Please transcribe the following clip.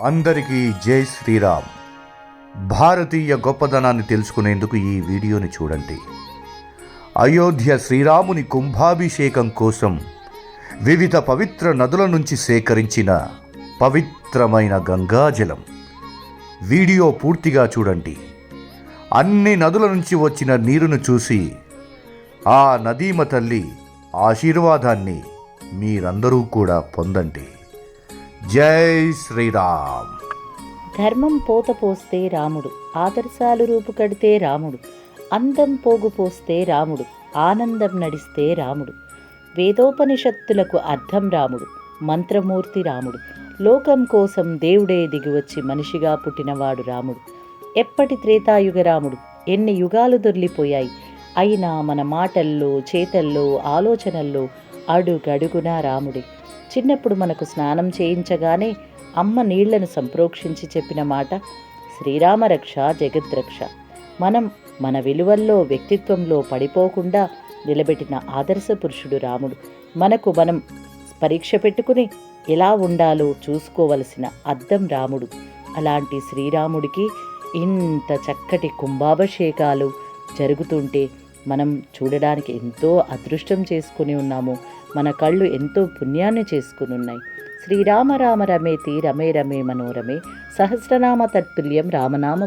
అందరికీ జై శ్రీరామ్. భారతీయ గొప్పదనాన్ని తెలుసుకునేందుకు ఈ వీడియోని చూడండి. అయోధ్య శ్రీరాముని కుంభాభిషేకం కోసం వివిధ పవిత్ర నదుల నుంచి సేకరించిన పవిత్రమైన గంగాజలం. వీడియో పూర్తిగా చూడండి. అన్ని నదుల నుంచి వచ్చిన నీరును చూసి ఆ నదీమ తల్లి ఆశీర్వాదాన్ని మీరందరూ కూడా పొందండి. జై శ్రీరామ్. ధర్మం పోత పోస్తే రాముడు, ఆదర్శాలు రూపుకడితే రాముడు, అందం పోగు పోస్తే రాముడు, ఆనందం నడిస్తే రాముడు, వేదోపనిషత్తులకు అర్థం రాముడు, మంత్రమూర్తి రాముడు, లోకం కోసం దేవుడే దిగివచ్చి మనిషిగా పుట్టినవాడు రాముడు. ఎప్పటి త్రేతాయుగ రాముడు, ఎన్ని యుగాలు దొర్లిపోయాయి, అయినా మన మాటల్లో, చేతల్లో, ఆలోచనల్లో అడుగడుగునా రాముడే. చిన్నప్పుడు మనకు స్నానం చేయించగానే అమ్మ నీళ్లను సంప్రోక్షించి చెప్పిన మాట శ్రీరామరక్ష జగద్రక్ష. మనం మన విలువల్లో, వ్యక్తిత్వంలో పడిపోకుండా నిలబెట్టిన ఆదర్శ పురుషుడు రాముడు. మనకు మనం పరీక్ష పెట్టుకుని ఎలా ఉండాలో చూసుకోవలసిన అద్దం రాముడు. అలాంటి శ్రీరాముడికి ఇంత చక్కటి కుంభాభిషేకాలు జరుగుతుంటే మనం చూడడానికి ఎంతో అదృష్టం చేసుకుని ఉన్నాము. మన కళ్ళు ఎంతో పుణ్యాన్ని చేసుకుని ఉన్నాయి. శ్రీరామ రామ రమేతి రమే రమే మనోరమే సహస్రనామ తత్తుల్యం రామనామ